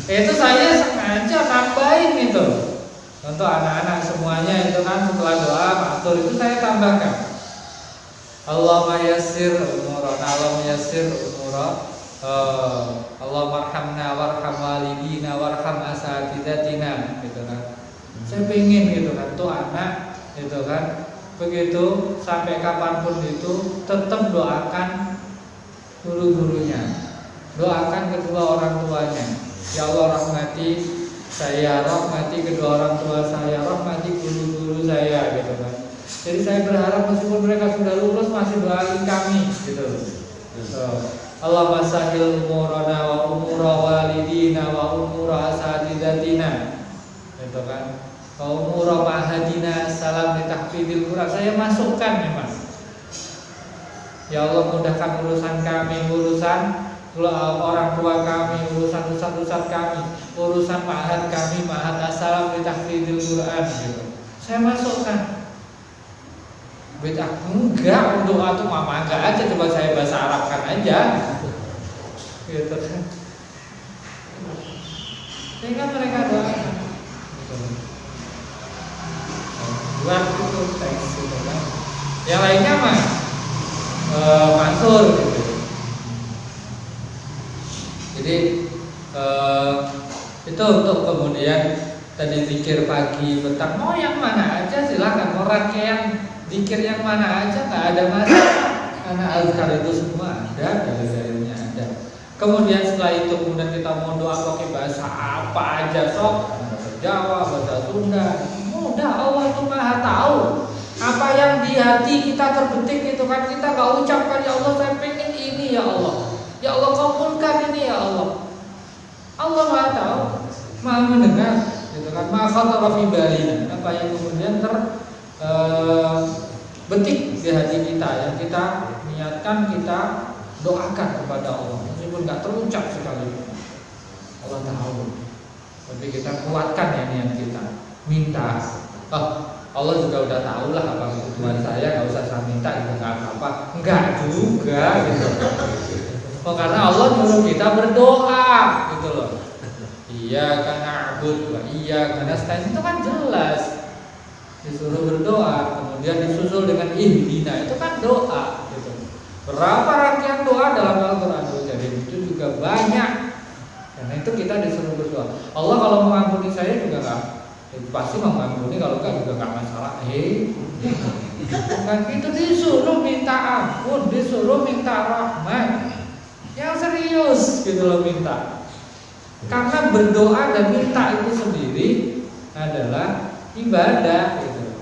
Itu saya sengaja nambahin itu untuk anak-anak semuanya itu kan setelah doa matur itu saya tambahkan Allahumma yassir umurana, Allahumma yassir umura, Allahumma arhamna warham walidina warham asatidatina gitu kan. Saya pengen gitu kan tuh anak gitu kan begitu sampai kapanpun itu tetap doakan guru-gurunya, doakan kedua orang tuanya. Ya Allah rahmati saya, rahmati kedua orang tua saya, rahmati guru-guru saya gitu kan. Jadi saya berharap meskipun mereka sudah lulus masih doain kami gitu. Allah masahil umurana wa umura walidina wa umura asatidatina gitu kan. Wa umura mahadina salam litahfidil Quran. Saya masukkan memang. Ya Allah mudahkan urusan kami, urusan orang tua kami, urusan ustaz-ustaz kami, urusan ma'had kami, ma'had assalam litahfidil Quran gitu. Saya masukkan. Beda enggak doa tuh mama enggak aja, coba saya bahasa Arabkan aja. Gitu kan. Sehingga mereka doakan. Buat itu teks gitu kan. Yang lainnya mah mansur gitu. Jadi itu untuk kemudian tadi zikir pagi petang mau yang mana aja silakan, mau rangkaian zikir yang mana aja nggak ada masalah karena azkar itu semua ada, dalil-dalilnya ada. Kemudian setelah itu kemudian kita mau doa pakai bahasa apa aja sok, bahasa Jawa, bahasa Sunda, mudah. Allah itu maha tahu apa yang di hati kita terbetik itu kan kita nggak ucapkan ya Allah saya pengen ini ya Allah, ya Allah kabulkan ini ya Allah. Allah maha tahu, maha mendengar, gitu kan. Maha khatara fi balina, apa yang kemudian betik di hati kita yang kita niatkan kita doakan kepada Allah meskipun nggak terucap sekali. Allah tahu, tapi kita kuatkan ya niat kita, minta. Allah juga udah tahu lah apa kebutuhan saya, nggak usah saya minta itu nggak apa-apa. Enggak juga gitu. Karena Allah nyuruh kita berdoa gitu loh. Iya karena abud, iya karena nasta'in itu kan jelas disuruh berdoa, kemudian disusul dengan ihdina itu kan doa gitu. Berapa rangkaian doa dalam Al-Quran jadi itu juga banyak. Karena itu kita disuruh berdoa. Allah kalau mengampuni saya juga nggak pasti mengampuni, kalau enggak juga nggak masalah. Kan itu disuruh minta ampun, disuruh minta rahmat. Yang serius gitu loh minta. Karena berdoa dan minta itu sendiri adalah ibadah gitu.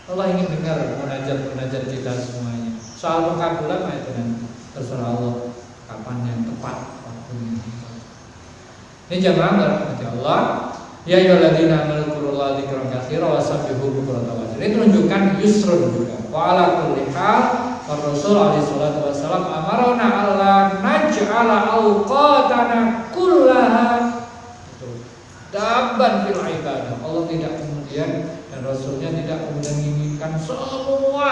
Allah ingin dengar munajat kita semuanya. Soal pengkabulan itu nanti terserah Allah kapan yang tepat waktunya. Ini jamaah rahmati Allah. Ya ayyuhalladzina amanu dzkurullaha dzikran katsiran wasabbihuhu bukratan wa asila. Ini menunjukkan yusrun juga. Wa ala kulli hal Rasul alaihi salatu wasallam amarna alla naj'ala awqatana kullaha daban fil ibadah. Allah tidak kemudian dan Rasulnya tidak kemudian menginginkan semua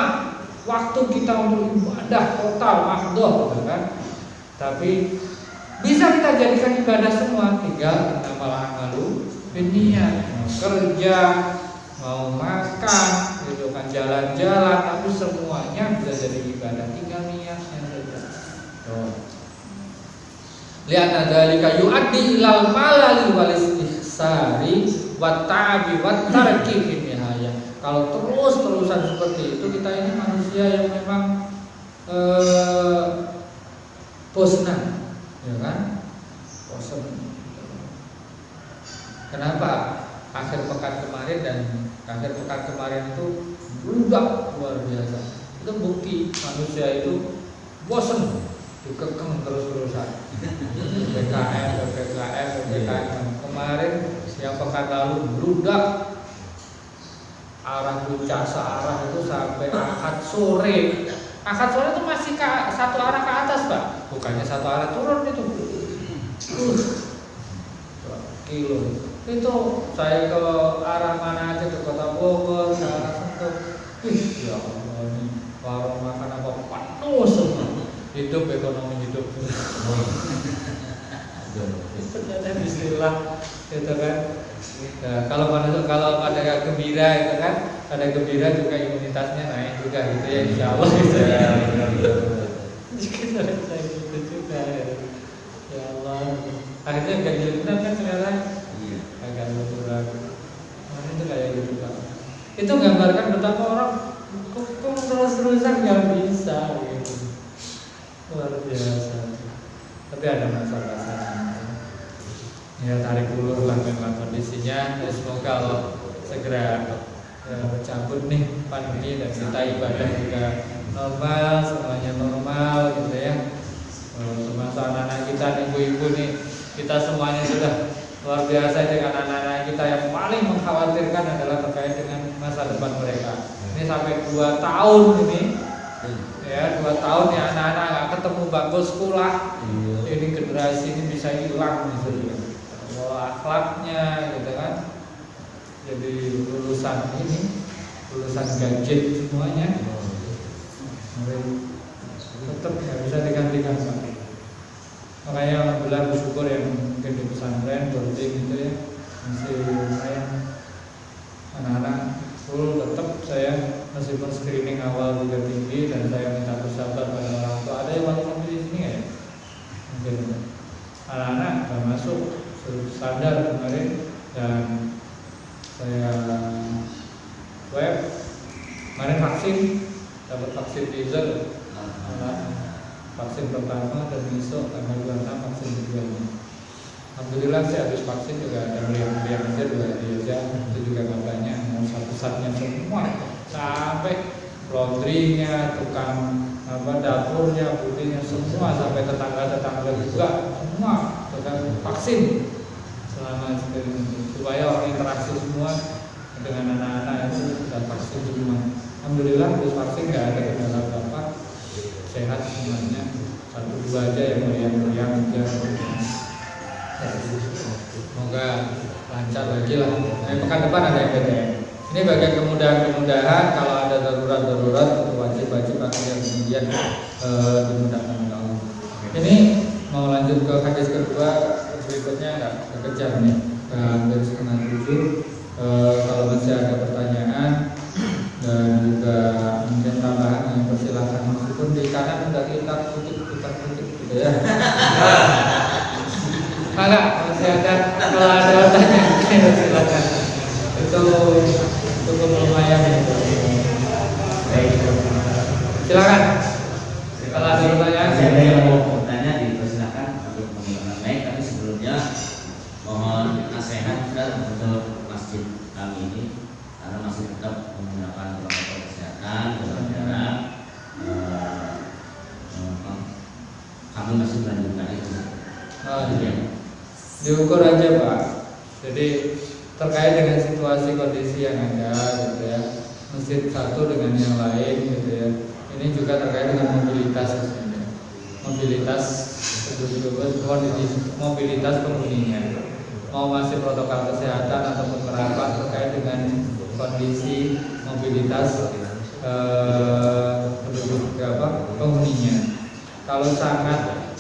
waktu kita untuk ibadah total mahdoh, gitu kan? Tapi bisa kita jadikan ibadah semua, tinggal innamal a'malu binniyat. Mau kerja, mau makan, gitu kan, jalan-jalan, tapi semuanya bisa jadi ibadah, tinggal niatnya saja. Lihat dzalika yu'addi ilal malali wal istihsari wat ta'abi wat tarki fi nihayah. Kalau terus-terusan seperti itu, kita ini manusia yang memang bosan, ya kan? Bosan. Kenapa? Akhir pekan kemarin itu bludak luar biasa. Itu bukti manusia itu bosan, dikekang terus-terusan. PPKM. Kemarin yang pekan lalu bludak arah puncak searah itu sampai Ahad sore. Ahad sore itu masih satu arah ke atas, Pak. Bukannya satu arah turun itu. 2 kilo. Itu saya ke arah mana aja, ke Kota Bogor, ke arah Sentul. Ya Allah, ini warung makan apa penuh semua. Hidup ekonomi hidup. Itu ada istilah itu kan. Nah, kalau pada gembira itu kan, pada gembira juga imunitasnya naik juga gitu ya, insya Allah gitu ya. Kita saya gitu juga ya Allah. Akhirnya ganjil genap kan sekarang agak berkurang. Mana itu kayak gitu kan. Itu gambarkan betapa orang kok terus-terusan nggak bisa gitu. Luar biasa. Tapi ada masalah. Ya tarik ulur lah memang kondisinya. Ya, semoga Allah segera cabut nih pandemi dan kita ibadah juga normal, semuanya normal gitu ya. Termasuk anak-anak kita, ibu-ibu nih, kita semuanya sudah luar biasa dengan anak-anak kita. Yang paling mengkhawatirkan adalah terkait dengan masa depan mereka. Ini sampai 2 tahun ini, ya 2 tahun ya anak-anak nggak ketemu bangku sekolah. Ini generasi ini bisa hilang misalnya. Akhlaknya gitu kan, jadi lulusan gadget semuanya, tetap nggak bisa digantikan Pak. Makanya alhamdulillah bersyukur yang mungkin di pesantren boarding itu ya masih lumayan anak-anak full, tetap saya meskipun screening awal juga tinggi dan saya minta bersabar pada orang tua. Ada yang masuk di sini nggak ya? Mungkin anak-anak nggak masuk standar kemarin, dan saya web kemarin dapat vaksin Pfizer, vaksin pertama, dan besok tanggal 26 vaksin keduanya. Alhamdulillah saya habis vaksin juga ada meriang aja juga di Jogja, itu juga bapaknya mau satu-satunya semua sampai laundrynya, tukang dapurnya, putihnya semua, sampai tetangga juga semua tukang vaksin selama eksperimen, supaya orang interaksi semua dengan anak-anak itu sudah vaksin semua. Alhamdulillah habis vaksin nggak ada kendala apa-apa, sehat semuanya. 1-2 aja yang meriang aja. Semoga lancar lagi lah. Pekan depan ada MPTN. Ini bagian kemudahan-kemudahan. Kalau ada darurat itu wajib akhirnya kemudian dimudahkan oleh Allah. Ini mau lanjut ke hadis kedua berikutnya, nggak kekejar nih, hampir 6:30. Kalau masih ada pertanyaan dan juga mungkin tambahan yang persilahkan, meskipun di kanan udah kita kutip gitu ya. Kalau masih ada, kalau ada pertanyaan silakan. Itu cukup lumayan ya. Baik, silakan. Kalau ada pertanyaan, ada yang mau bertanya dipersilakan untuk menggunakan mic. Tapi sebelumnya mohon nasihat untuk masjid kami ini, karena masih tetap menggunakan protokol kesehatan, jaga jarak. Kami masih melanjutkan itu. diukur aja Pak. Jadi terkait dengan situasi kondisi yang ada gitu ya, masjid satu dengan yang lain gitu ya. Ini juga terkait dengan mobilitas sebenarnya. Mobilitas mobilitas penghuninya. Mau masih protokol kesehatan ataupun merapat terkait dengan kondisi mobilitas penduduk penghuninya. Kalau sangat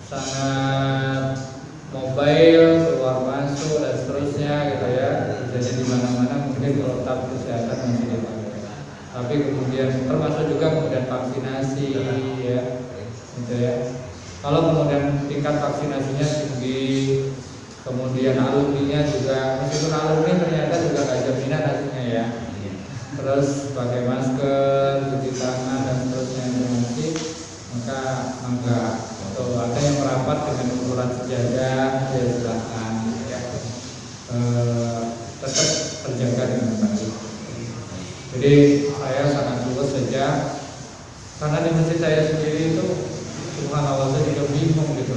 sangat mobile keluar masuk dan seterusnya gitu ya, jadi di mana-mana mungkin protokol kesehatan masih dipakai. Tapi kemudian termasuk juga kemudian vaksinasi ya, gitu ya. Kalau kemudian tingkat vaksinasinya tinggi, kemudian alumninya juga, meskipun alumni ternyata juga nggak jaminan hasilnya ya. Terus pakai masker, cuci tangan dan seterusnya masih, maka enggak. Atau ada yang merapat dengan ukuran sejadah, ya silakan ya. Tetap terjaga dengan baik. Jadi saya sangat luwes saja, karena di masjid saya sendiri itu subhanallah saya juga bingung gitu.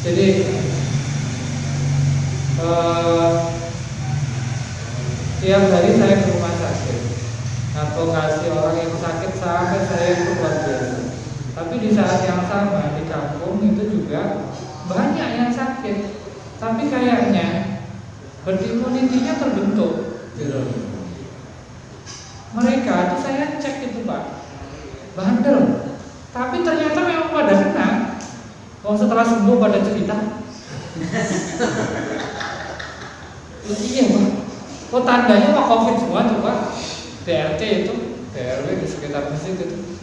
Jadi tiap hari saya ke rumah sakit atau kasih orang yang sakit sampai saya itu luar biasa. Tapi di saat yang sama di kampung itu juga banyak yang sakit, tapi kayaknya herd immunity-nya terbentuk gitu. Mereka itu saya cek itu Pak, bandel, tapi ternyata memang pada kena. Setelah sembuh pada cerita, iya Pak. Oh tandanya mah COVID semua coba. DRT itu, DRW di sekitar masjid itu.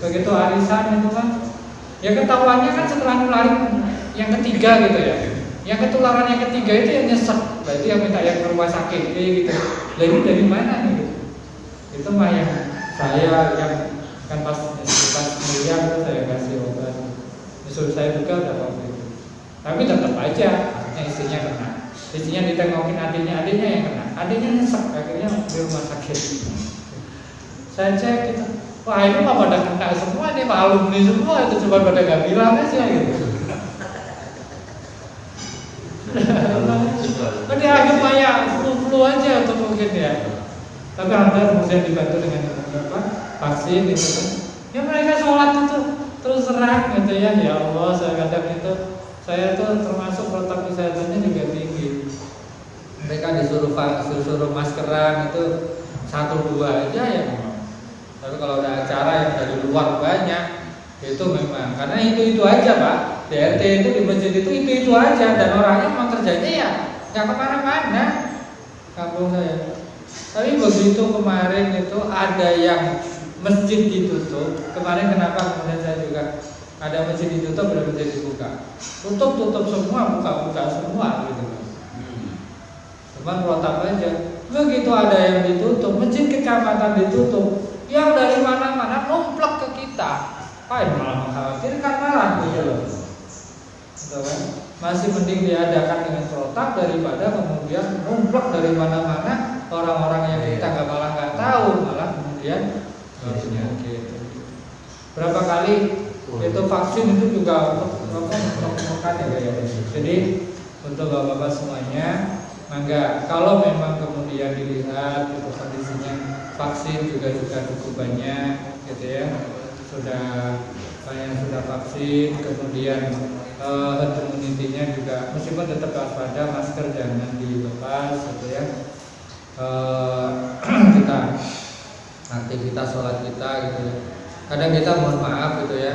Begitu arisan itu kan, ya ketahuannya kan setelah nularin yang ketiga gitu ya. Yang ketularan yang ketiga itu yang nyesek, berarti yang minta yang ke rumah sakit, gitu. Lah ini dari mana nih? Itu mah yang saya yang kan pas melihat itu saya kasih obat. Disuruh saya juga udah waktu itu. Tapi tetap aja istrinya kena. Istrinya ditengokin adiknya yang kena. Adiknya nyesek, akhirnya di rumah sakit. Saya cek gitu. Wah ini mah pada kena semua nih, alumni semua itu cuma pada gak bilang aja gitu. Tadi agak banyak flu aja atau mungkin ya. Tapi anda kemudian dibantu dengan vaksin gitu kan. Ya mereka sholat itu terus terang gitu ya. Ya Allah, saya kadang itu saya tuh termasuk protokol kesehatannya juga tinggi. Mereka disuruh maskeran itu 1-2 aja ya memang. Tapi kalau ada acara yang dari luar banyak itu memang karena itu aja Pak. DRT itu di masjid itu aja dan orangnya memang kerjanya ya nggak kemana-mana kampung saya. Tapi begitu kemarin itu ada yang masjid ditutup. Kemarin kenapa kemudian saya juga ada masjid ditutup, ada masjid dibuka. Tutup semua, buka semua gitu. Cuman protap aja. Begitu ada yang ditutup, masjid kecamatan ditutup, yang dari mana-mana numplek ke kita. Malah mengkhawatirkan malah gitu loh. Kan? Masih mending diadakan dengan protap daripada kemudian numplek dari mana-mana orang-orang yang kita nggak tahu malah kemudian gitu. Berapa kali itu vaksin itu juga makan ya. Jadi untuk bapak-bapak semuanya, mangga kalau memang kemudian dilihat itu kondisinya vaksin juga cukup banyak gitu ya. Sudah vaksin, kemudian herd immunity-nya juga meskipun tetap waspada, masker jangan dilepas gitu ya. Kita aktivitas sholat kita gitu ya. Kadang kita mohon maaf gitu ya,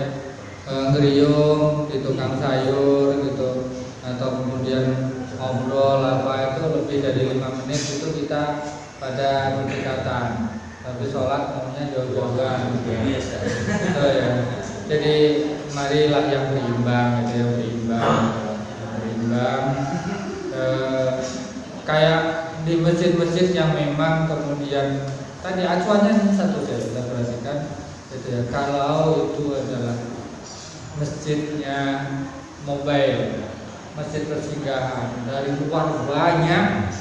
ngeriung di tukang sayur gitu, atau kemudian ngobrol apa itu lebih dari 5 menit itu kita pada berdekatan. Tapi sholat maunya jauh-jauhan gitu ya. Gitu ya. Jadi marilah yang berimbang gitu ya, berimbang. Kayak di masjid-masjid yang memang kemudian tadi acuannya satu saya sudah perhatikan gitu ya. Kalau itu adalah masjidnya mobile, masjid persinggahan dari luar banyak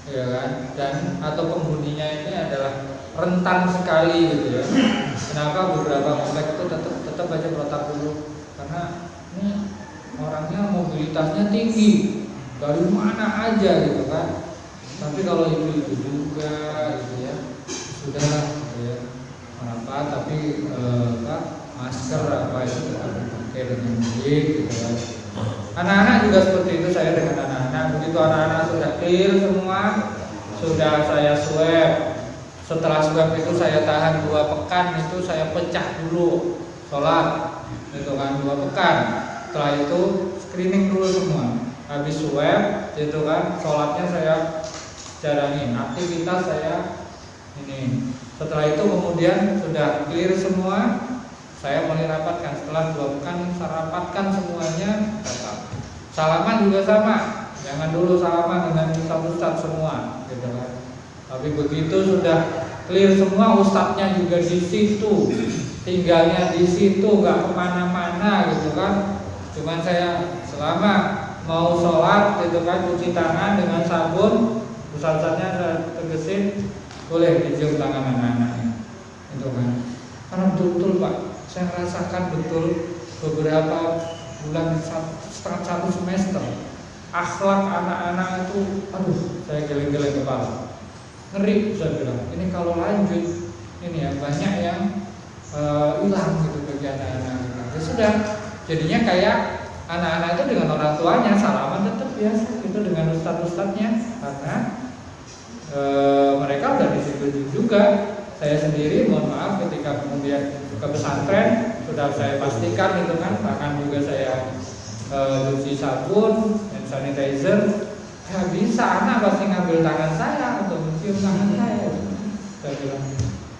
ya kan, dan atau penghuninya ini adalah rentan sekali gitu ya. Kenapa beberapa komplek itu tetap aja protap dulu, karena ini orangnya mobilitasnya tinggi, dari mana aja gitu kan. Tapi kalau ibu-ibu juga gitu ya, sudah gitu ya, apa tapi masker apa itu tetap dipakai dengan baik gitu kan. Anak-anak juga seperti itu, saya dengan anak-anak. Begitu anak-anak sudah clear semua, sudah saya swab. Setelah swab itu saya tahan 2 pekan, itu saya pecah dulu sholat, itu kan 2 pekan. Setelah itu screening dulu semua. Habis swab, itu kan sholatnya saya jalanin, aktivitas saya ini. Setelah itu kemudian sudah clear semua, saya mulai rapatkan. Setelah 2 pekan saya rapatkan semuanya. Salaman juga sama, jangan dulu salaman dengan ustaz-ustaz semua, gitu kan. Tapi begitu sudah clear semua, ustadznya juga di situ, tinggalnya di situ, nggak kemana-mana, gitu kan. Cuman saya selama mau sholat, gitu kan, cuci tangan dengan sabun, ustadznya saya tegesin, boleh dicium tangan anak-anaknya, gitu kan. Karena betul Pak, saya rasakan betul beberapa bulan setengah 1 semester, akhlak anak-anak itu, aduh, saya geleng-geleng kepala, ngeri. Saya bilang, ini kalau lanjut, ini ya banyak yang hilang gitu bagi anak-anak. Ya sudah, jadinya kayak anak-anak itu dengan orang tuanya salaman tetap biasa gitu dengan ustadz-ustadznya, karena mereka udah di situ juga. Saya sendiri, mohon maaf, ketika kemudian ke pesantren sudah saya pastikan itu kan, bahkan juga saya cuci sabun dan sanitizer. Ya bisa, anak pasti ngambil tangan saya atau mencium tangan saya. Saya bilang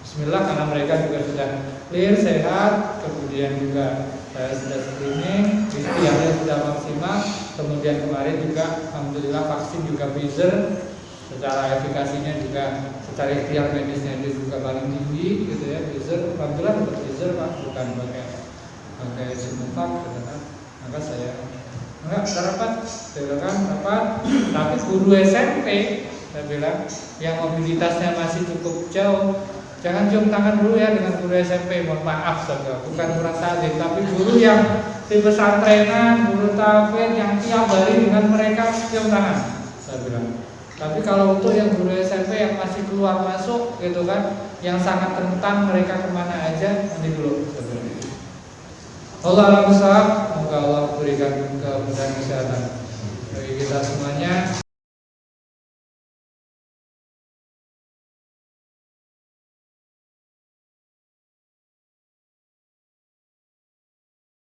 Bismillah, karena mereka juga sudah clear, sehat. Kemudian juga saya sudah screening, ikhtiarnya sudah maksimal. Kemudian kemarin juga alhamdulillah vaksin juga Pfizer, secara efikasinya juga, secara ikhtiar medisnya itu juga paling tinggi gitu ya. Pfizer, alhamdulillah untuk Pfizer Pak, bukan pakai Sinovac gitu kan. Maka saya enggak rapat, saya bilang rapat. Tapi guru SMP, saya bilang, yang mobilitasnya masih cukup jauh, jangan cium tangan dulu ya dengan guru SMP. Mohon maaf saja, bukan kurang takdir, tapi guru yang di pesantrenan, guru tahfidz yang tiap hari dengan mereka cium tangan, saya bilang. Tapi kalau untuk yang guru SMP yang masih keluar masuk gitu kan, yang sangat rentan, mereka kemana aja, nanti dulu. Allah alam besar, semoga Allah berikan kemudahan kesehatan bagi kita semuanya.